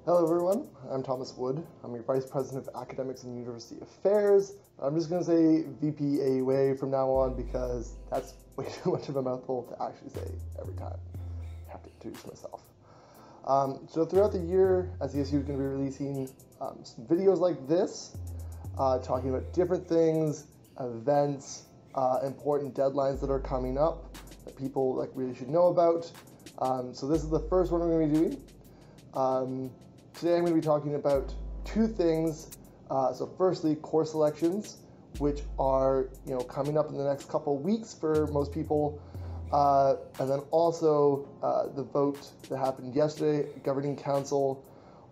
Hello everyone, I'm Thomas Wood. I'm your Vice President of Academics and University Affairs. I'm just going to say VPAUA from now on because that's way too much of a mouthful to actually say every time. I have to introduce myself. So throughout the year, SCSU is going to be releasing some videos like this, talking about different things, events, important deadlines that are coming up that people really should know about. So this is the first one we're going to be doing. Today I'm going to be talking about two things. So firstly, course selections, which are coming up in the next couple of weeks for most people, and then also the vote that happened yesterday, Governing Council,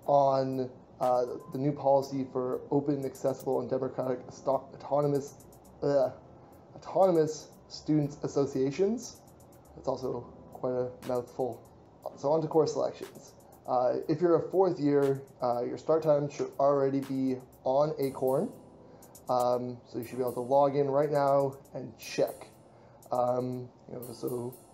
on the new policy for open, accessible, and democratic autonomous students associations. That's also quite a mouthful. So on to course selections. If you're a fourth year, your start time should already be on Acorn. So you should be able to log in right now and check. So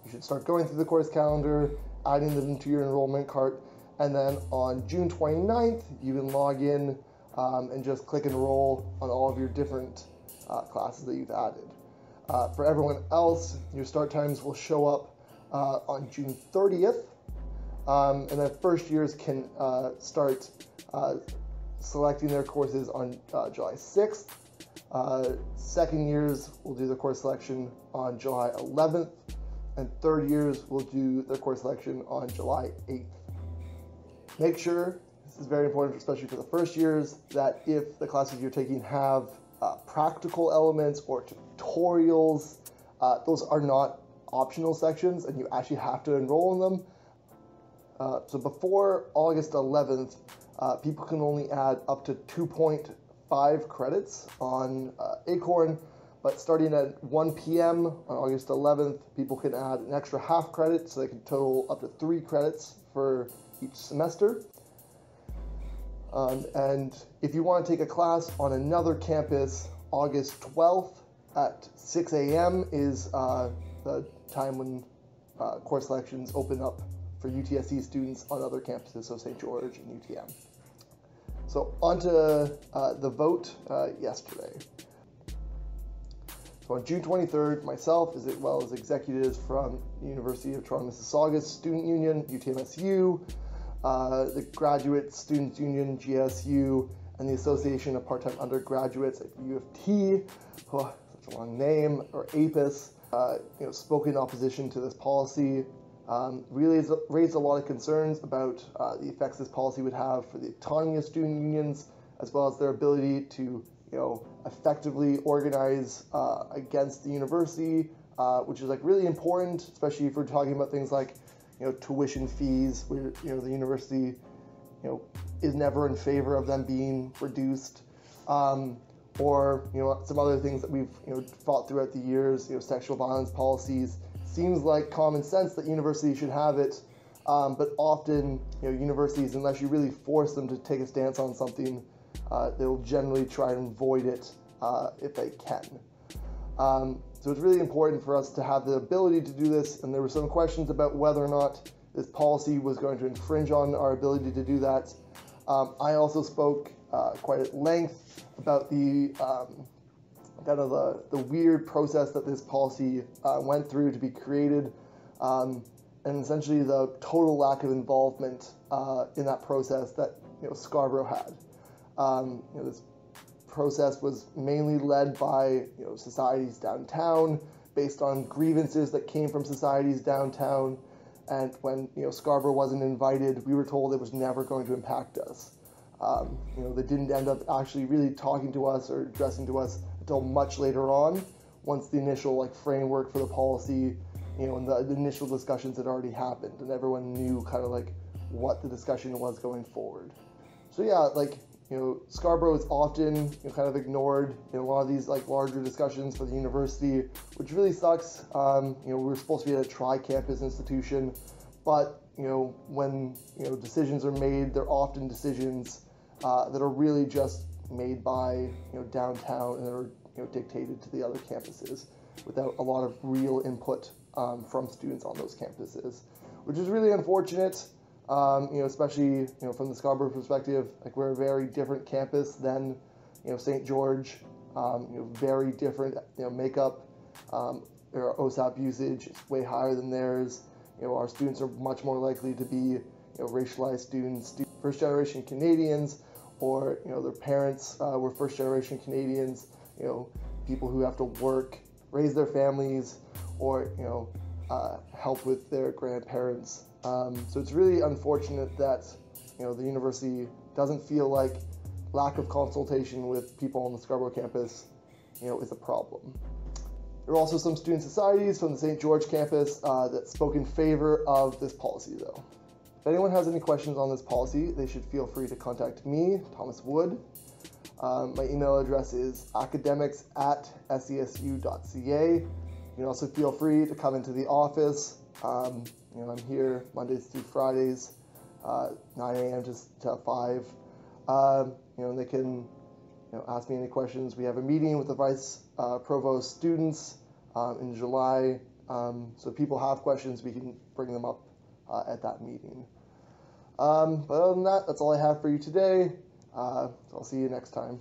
you should start going through the course calendar, adding them into your enrollment cart, and then on June 29th, you can log in and just click enroll on all of your different classes that you've added. For everyone else, your start times will show up on June 30th. And then first years can start selecting their courses on July 6th. Second years will do their course selection on July 11th. And third years will do their course selection on July 8th. Make sure, this is very important, especially for the first years, that if the classes you're taking have practical elements or tutorials, those are not optional sections and you actually have to enroll in them. So before August 11th, people can only add up to 2.5 credits on Acorn, but starting at 1 p.m. on August 11th, people can add an extra half credit, so they can total up to 3 credits for each semester. And if you want to take a class on another campus, August 12th at 6 a.m. is the time when course selections open up for UTSC students on other campuses, so St. George and UTM. So on to the vote yesterday. So on June 23rd, myself, as well as executives from the University of Toronto Mississauga's Student Union, UTMSU, the Graduate Students Union, GSU, and the Association of Part-Time Undergraduates at U of T, such a long name, or APIS, spoke in opposition to this policy. Really raised a lot of concerns about the effects this policy would have for the autonomy of student unions, as well as their ability to, effectively organize against the university, which is really important, especially if we're talking about things like, tuition fees, where the university, is never in favor of them being reduced, or some other things that we've fought throughout the years, sexual violence policies. Seems like common sense that universities should have it, but often, universities, unless you really force them to take a stance on something, they'll generally try and avoid it if they can. So it's really important for us to have the ability to do this, and there were some questions about whether or not this policy was going to infringe on our ability to do that. I also spoke quite at length about the the weird process that this policy went through to be created, and essentially the total lack of involvement in that process that Scarborough had. This process was mainly led by societies downtown, based on grievances that came from societies downtown, and when Scarborough wasn't invited, we were told it was never going to impact us. They didn't end up actually really talking to us or addressing to us until much later on, once the initial framework for the policy, and the initial discussions had already happened, and everyone knew what the discussion was going forward. So yeah, Scarborough is often kind of ignored in a lot of these larger discussions for the university, which really sucks. We're supposed to be at a tri-campus institution, but when decisions are made, they're often decisions that are really just made by downtown, and are dictated to the other campuses without a lot of real input from students on those campuses, which is really unfortunate. Especially from the Scarborough perspective, like we're a very different campus than St. George. Very different makeup. Our OSAP usage is way higher than theirs. Our students are much more likely to be racialized students, first generation Canadians, or their parents were first generation Canadians. People who have to work, raise their families, or help with their grandparents. So it's really unfortunate that the university doesn't feel like lack of consultation with people on the Scarborough campus is a problem. There are also some student societies from the St. George campus that spoke in favor of this policy, though. If anyone has any questions on this policy, they should feel free to contact me, Thomas Wood. My email address is academics@scsu.ca. You can also feel free to come into the office. I'm here Mondays through Fridays, 9 a.m. to 5. And they can ask me any questions. We have a meeting with the vice provost students in July. So if people have questions, we can bring them up at that meeting. But other than that, that's all I have for you today. So I'll see you next time.